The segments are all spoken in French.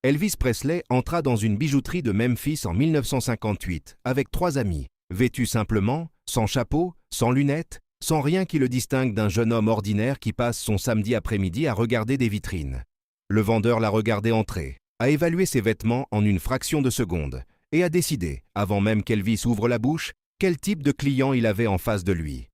Elvis Presley entra dans une bijouterie de Memphis en 1958 avec 3 amis, vêtus simplement, sans chapeau, sans lunettes, sans rien qui le distingue d'un jeune homme ordinaire qui passe son samedi après-midi à regarder des vitrines. Le vendeur l'a regardé entrer, a évalué ses vêtements en une fraction de seconde et a décidé, avant même qu'Elvis ouvre la bouche, quel type de client il avait en face de lui.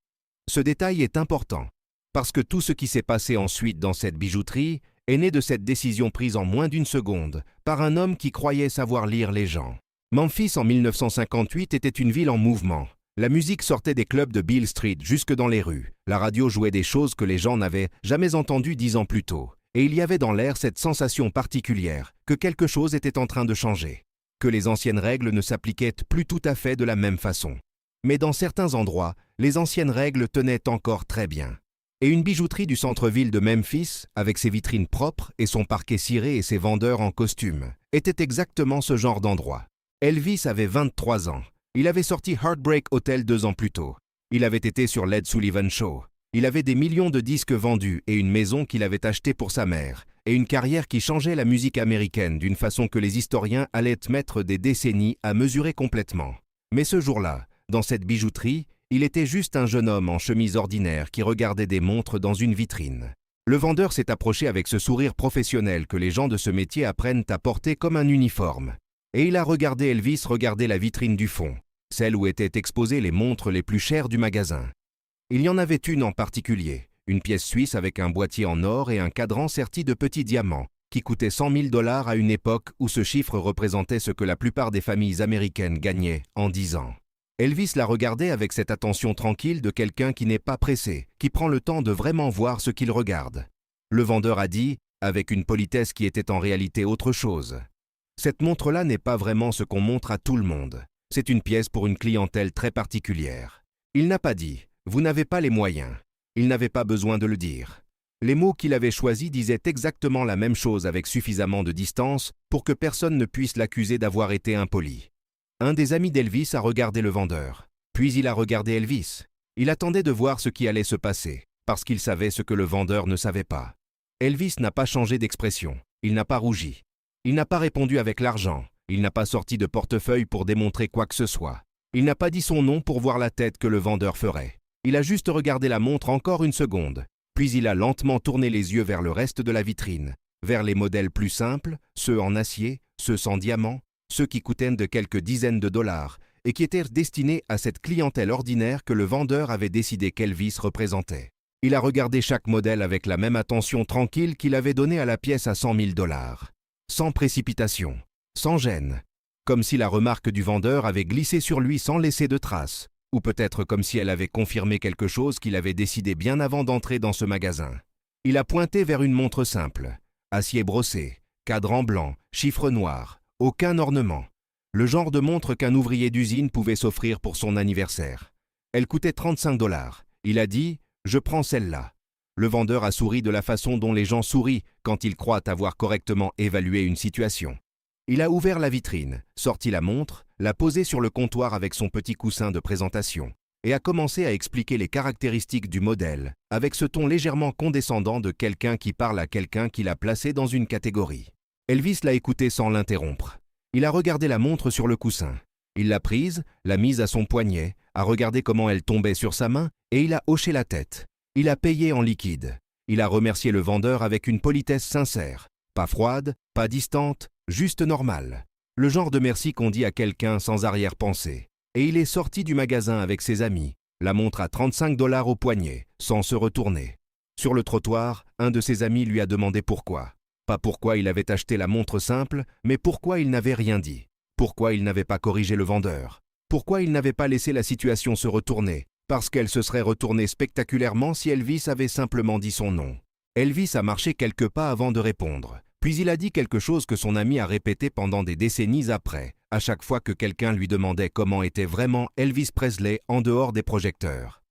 Ce détail est important, parce que tout ce qui s'est passé ensuite dans cette bijouterie est né de cette décision prise en moins d'une seconde par un homme qui croyait savoir lire les gens. Memphis en 1958 était une ville en mouvement. La musique sortait des clubs de Beale Street jusque dans les rues. La radio jouait des choses que les gens n'avaient jamais entendues 10 ans plus tôt. Et il y avait dans l'air cette sensation particulière que quelque chose était en train de changer, que les anciennes règles ne s'appliquaient plus tout à fait de la même façon. Mais dans certains endroits, les anciennes règles tenaient encore très bien. Et une bijouterie du centre-ville de Memphis, avec ses vitrines propres et son parquet ciré et ses vendeurs en costume, était exactement ce genre d'endroit. Elvis avait 23 ans. Il avait sorti Heartbreak Hotel 2 ans plus tôt. Il avait été sur l'Ed Sullivan Show. Il avait des millions de disques vendus et une maison qu'il avait achetée pour sa mère, et une carrière qui changeait la musique américaine d'une façon que les historiens allaient mettre des décennies à mesurer complètement. Mais ce jour-là, dans cette bijouterie, il était juste un jeune homme en chemise ordinaire qui regardait des montres dans une vitrine. Le vendeur s'est approché avec ce sourire professionnel que les gens de ce métier apprennent à porter comme un uniforme. Et il a regardé Elvis regarder la vitrine du fond, celle où étaient exposées les montres les plus chères du magasin. Il y en avait une en particulier, une pièce suisse avec un boîtier en or et un cadran serti de petits diamants, qui coûtait 100 000 $ à une époque où ce chiffre représentait ce que la plupart des familles américaines gagnaient en 10 ans. Elvis la regardait avec cette attention tranquille de quelqu'un qui n'est pas pressé, qui prend le temps de vraiment voir ce qu'il regarde. Le vendeur a dit, avec une politesse qui était en réalité autre chose. Cette montre-là n'est pas vraiment ce qu'on montre à tout le monde. C'est une pièce pour une clientèle très particulière. Il n'a pas dit « Vous n'avez pas les moyens ». Il n'avait pas besoin de le dire. Les mots qu'il avait choisis disaient exactement la même chose avec suffisamment de distance pour que personne ne puisse l'accuser d'avoir été impoli. Un des amis d'Elvis a regardé le vendeur. Puis il a regardé Elvis. Il attendait de voir ce qui allait se passer, parce qu'il savait ce que le vendeur ne savait pas. Elvis n'a pas changé d'expression. Il n'a pas rougi. Il n'a pas répondu avec l'argent. Il n'a pas sorti de portefeuille pour démontrer quoi que ce soit. Il n'a pas dit son nom pour voir la tête que le vendeur ferait. Il a juste regardé la montre encore une seconde. Puis il a lentement tourné les yeux vers le reste de la vitrine, vers les modèles plus simples, ceux en acier, ceux sans diamant, ceux qui coûtaient de quelques dizaines de dollars et qui étaient destinés à cette clientèle ordinaire que le vendeur avait décidé qu'Elvis représentait. Il a regardé chaque modèle avec la même attention tranquille qu'il avait donnée à la pièce à 100 000 $, sans précipitation, sans gêne, comme si la remarque du vendeur avait glissé sur lui sans laisser de traces, ou peut-être comme si elle avait confirmé quelque chose qu'il avait décidé bien avant d'entrer dans ce magasin. Il a pointé vers une montre simple, acier brossé, cadran blanc, chiffre noir, aucun ornement. Le genre de montre qu'un ouvrier d'usine pouvait s'offrir pour son anniversaire. Elle coûtait 35 $. Il a dit « Je prends celle-là ». Le vendeur a souri de la façon dont les gens sourient quand ils croient avoir correctement évalué une situation. Il a ouvert la vitrine, sorti la montre, l'a posée sur le comptoir avec son petit coussin de présentation et a commencé à expliquer les caractéristiques du modèle avec ce ton légèrement condescendant de quelqu'un qui parle à quelqu'un qui l'a placé dans une catégorie. Elvis l'a écouté sans l'interrompre. Il a regardé la montre sur le coussin. Il l'a prise, l'a mise à son poignet, a regardé comment elle tombait sur sa main et il a hoché la tête. Il a payé en liquide. Il a remercié le vendeur avec une politesse sincère. Pas froide, pas distante, juste normale. Le genre de merci qu'on dit à quelqu'un sans arrière-pensée. Et il est sorti du magasin avec ses amis, la montre à 35 $ au poignet, sans se retourner. Sur le trottoir, un de ses amis lui a demandé pourquoi. Pas pourquoi il avait acheté la montre simple, mais pourquoi il n'avait rien dit. Pourquoi il n'avait pas corrigé le vendeur. Pourquoi il n'avait pas laissé la situation se retourner. Parce qu'elle se serait retournée spectaculairement si Elvis avait simplement dit son nom. Elvis a marché quelques pas avant de répondre. Puis il a dit quelque chose que son ami a répété pendant des décennies après, à chaque fois que quelqu'un lui demandait comment était vraiment Elvis Presley en dehors des projecteurs.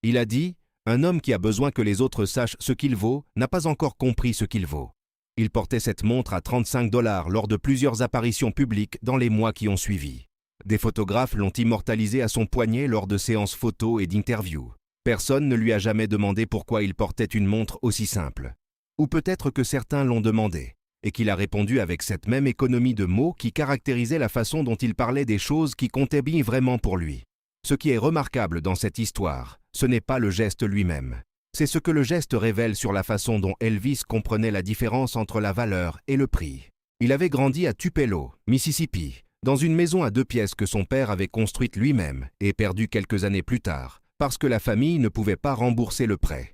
Il a dit « Un homme qui a besoin que les autres sachent ce qu'il vaut n'a pas encore compris ce qu'il vaut ». Il portait cette montre à 35 $ lors de plusieurs apparitions publiques dans les mois qui ont suivi. Des photographes l'ont immortalisé à son poignet lors de séances photos et d'interviews. Personne ne lui a jamais demandé pourquoi il portait une montre aussi simple. Ou peut-être que certains l'ont demandé, et qu'il a répondu avec cette même économie de mots qui caractérisait la façon dont il parlait des choses qui comptaient bien vraiment pour lui. Ce qui est remarquable dans cette histoire, ce n'est pas le geste lui-même. C'est ce que le geste révèle sur la façon dont Elvis comprenait la différence entre la valeur et le prix. Il avait grandi à Tupelo, Mississippi, dans une maison à 2 pièces que son père avait construite lui-même et perdue quelques années plus tard, parce que la famille ne pouvait pas rembourser le prêt.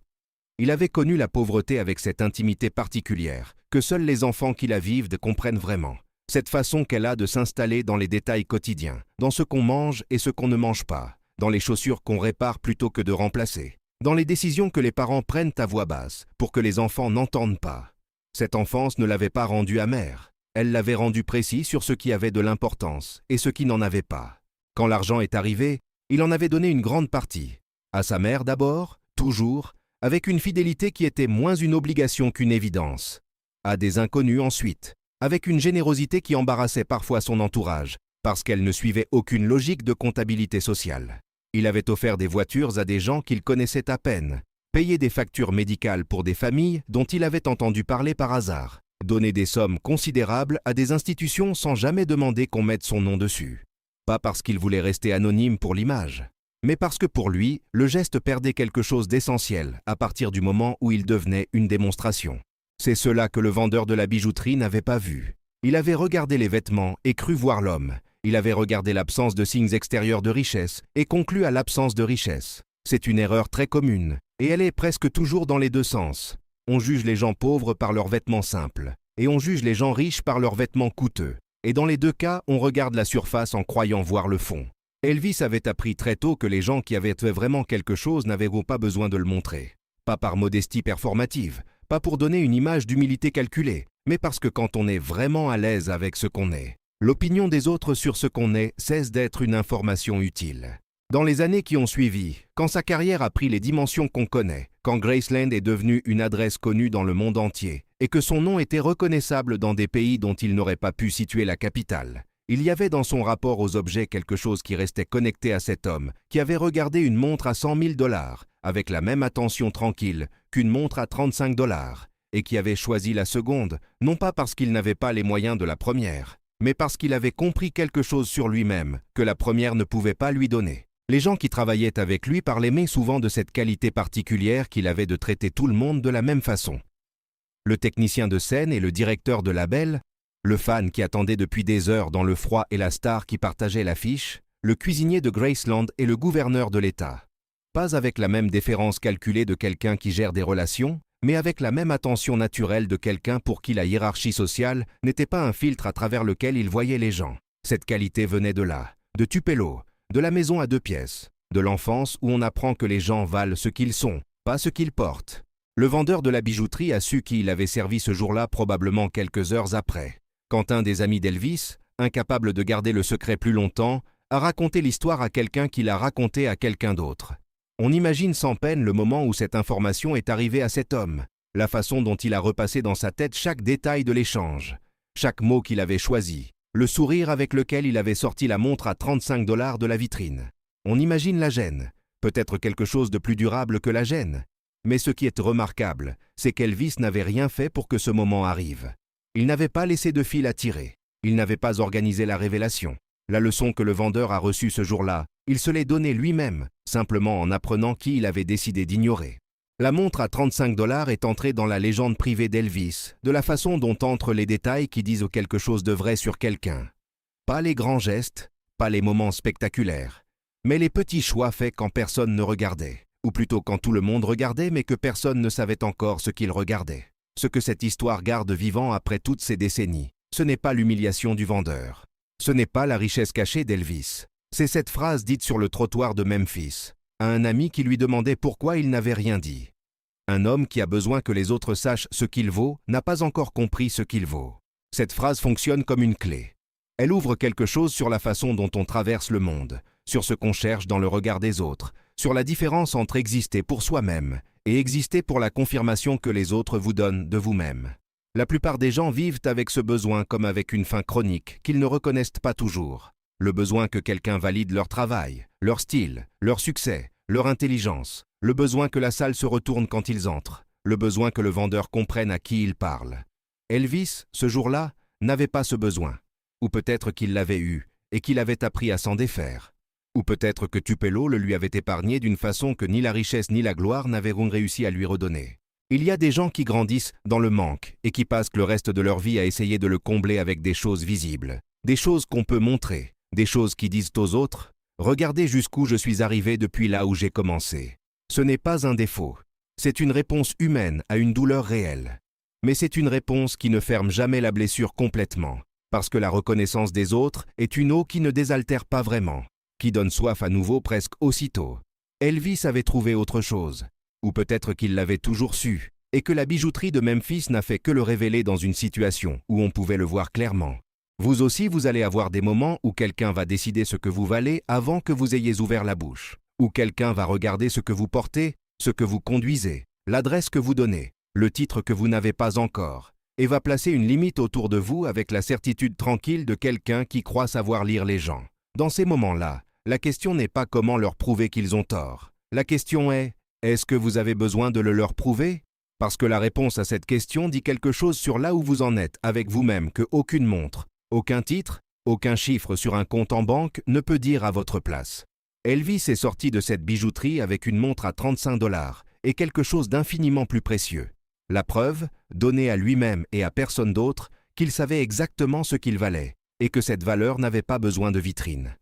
Il avait connu la pauvreté avec cette intimité particulière, que seuls les enfants qui la vivent comprennent vraiment. Cette façon qu'elle a de s'installer dans les détails quotidiens, dans ce qu'on mange et ce qu'on ne mange pas, dans les chaussures qu'on répare plutôt que de remplacer, dans les décisions que les parents prennent à voix basse pour que les enfants n'entendent pas. Cette enfance ne l'avait pas rendu amère, elle l'avait rendu précis sur ce qui avait de l'importance et ce qui n'en avait pas. Quand l'argent est arrivé, il en avait donné une grande partie. À sa mère d'abord, toujours, avec une fidélité qui était moins une obligation qu'une évidence. À des inconnus ensuite, avec une générosité qui embarrassait parfois son entourage, parce qu'elle ne suivait aucune logique de comptabilité sociale. Il avait offert des voitures à des gens qu'il connaissait à peine, payé des factures médicales pour des familles dont il avait entendu parler par hasard, donné des sommes considérables à des institutions sans jamais demander qu'on mette son nom dessus. Pas parce qu'il voulait rester anonyme pour l'image, mais parce que pour lui, le geste perdait quelque chose d'essentiel à partir du moment où il devenait une démonstration. C'est cela que le vendeur de la bijouterie n'avait pas vu. Il avait regardé les vêtements et cru voir l'homme. Il avait regardé l'absence de signes extérieurs de richesse et conclu à l'absence de richesse. C'est une erreur très commune, et elle est presque toujours dans les deux sens. On juge les gens pauvres par leurs vêtements simples, et on juge les gens riches par leurs vêtements coûteux. Et dans les deux cas, on regarde la surface en croyant voir le fond. Elvis avait appris très tôt que les gens qui avaient fait vraiment quelque chose n'avaient pas besoin de le montrer. Pas par modestie performative, pas pour donner une image d'humilité calculée, mais parce que quand on est vraiment à l'aise avec ce qu'on est, l'opinion des autres sur ce qu'on est cesse d'être une information utile. Dans les années qui ont suivi, quand sa carrière a pris les dimensions qu'on connaît, quand Graceland est devenue une adresse connue dans le monde entier, et que son nom était reconnaissable dans des pays dont il n'aurait pas pu situer la capitale, il y avait dans son rapport aux objets quelque chose qui restait connecté à cet homme, qui avait regardé une montre à 100 000 $, avec la même attention tranquille qu'une montre à 35 $, et qui avait choisi la seconde, non pas parce qu'il n'avait pas les moyens de la première, mais parce qu'il avait compris quelque chose sur lui-même que la première ne pouvait pas lui donner. Les gens qui travaillaient avec lui parlaient souvent de cette qualité particulière qu'il avait de traiter tout le monde de la même façon. Le technicien de scène et le directeur de label, le fan qui attendait depuis des heures dans le froid et la star qui partageait l'affiche, le cuisinier de Graceland et le gouverneur de l'État. Pas avec la même déférence calculée de quelqu'un qui gère des relations, mais avec la même attention naturelle de quelqu'un pour qui la hiérarchie sociale n'était pas un filtre à travers lequel il voyait les gens. Cette qualité venait de là, de Tupelo, de la maison à 2 pièces, de l'enfance où on apprend que les gens valent ce qu'ils sont, pas ce qu'ils portent. Le vendeur de la bijouterie a su qui il avait servi ce jour-là probablement quelques heures après. Quand un des amis d'Elvis, incapable de garder le secret plus longtemps, a raconté l'histoire à quelqu'un qui l'a raconté à quelqu'un d'autre. On imagine sans peine le moment où cette information est arrivée à cet homme, la façon dont il a repassé dans sa tête chaque détail de l'échange, chaque mot qu'il avait choisi, le sourire avec lequel il avait sorti la montre à 35 $ de la vitrine. On imagine la gêne, peut-être quelque chose de plus durable que la gêne. Mais ce qui est remarquable, c'est qu'Elvis n'avait rien fait pour que ce moment arrive. Il n'avait pas laissé de fil à tirer. Il n'avait pas organisé la révélation. La leçon que le vendeur a reçue ce jour-là, il se l'est donnée lui-même, simplement en apprenant qui il avait décidé d'ignorer. La montre à 35 $ est entrée dans la légende privée d'Elvis, de la façon dont entrent les détails qui disent quelque chose de vrai sur quelqu'un. Pas les grands gestes, pas les moments spectaculaires, mais les petits choix faits quand personne ne regardait, ou plutôt quand tout le monde regardait mais que personne ne savait encore ce qu'il regardait. Ce que cette histoire garde vivant après toutes ces décennies, ce n'est pas l'humiliation du vendeur. Ce n'est pas la richesse cachée d'Elvis. C'est cette phrase dite sur le trottoir de Memphis, à un ami qui lui demandait pourquoi il n'avait rien dit. Un homme qui a besoin que les autres sachent ce qu'il vaut n'a pas encore compris ce qu'il vaut. Cette phrase fonctionne comme une clé. Elle ouvre quelque chose sur la façon dont on traverse le monde, sur ce qu'on cherche dans le regard des autres, sur la différence entre exister pour soi-même et exister pour la confirmation que les autres vous donnent de vous-même. La plupart des gens vivent avec ce besoin comme avec une faim chronique qu'ils ne reconnaissent pas toujours. Le besoin que quelqu'un valide leur travail, leur style, leur succès, leur intelligence. Le besoin que la salle se retourne quand ils entrent. Le besoin que le vendeur comprenne à qui il parle. Elvis, ce jour-là, n'avait pas ce besoin. Ou peut-être qu'il l'avait eu et qu'il avait appris à s'en défaire. Ou peut-être que Tupelo le lui avait épargné d'une façon que ni la richesse ni la gloire n'avaient réussi à lui redonner. Il y a des gens qui grandissent dans le manque et qui passent le reste de leur vie à essayer de le combler avec des choses visibles, des choses qu'on peut montrer, des choses qui disent aux autres « Regardez jusqu'où je suis arrivé depuis là où j'ai commencé ». Ce n'est pas un défaut, c'est une réponse humaine à une douleur réelle. Mais c'est une réponse qui ne ferme jamais la blessure complètement, parce que la reconnaissance des autres est une eau qui ne désaltère pas vraiment, qui donne soif à nouveau presque aussitôt. Elvis avait trouvé autre chose, ou peut-être qu'il l'avait toujours su, et que la bijouterie de Memphis n'a fait que le révéler dans une situation où on pouvait le voir clairement. Vous aussi, vous allez avoir des moments où quelqu'un va décider ce que vous valez avant que vous ayez ouvert la bouche, où quelqu'un va regarder ce que vous portez, ce que vous conduisez, l'adresse que vous donnez, le titre que vous n'avez pas encore, et va placer une limite autour de vous avec la certitude tranquille de quelqu'un qui croit savoir lire les gens. Dans ces moments-là, la question n'est pas comment leur prouver qu'ils ont tort. La question est, est-ce que vous avez besoin de le leur prouver? Parce que la réponse à cette question dit quelque chose sur là où vous en êtes avec vous-même que aucune montre, aucun titre, aucun chiffre sur un compte en banque ne peut dire à votre place. Elvis est sorti de cette bijouterie avec une montre à 35 $ et quelque chose d'infiniment plus précieux. La preuve, donnée à lui-même et à personne d'autre, qu'il savait exactement ce qu'il valait et que cette valeur n'avait pas besoin de vitrine.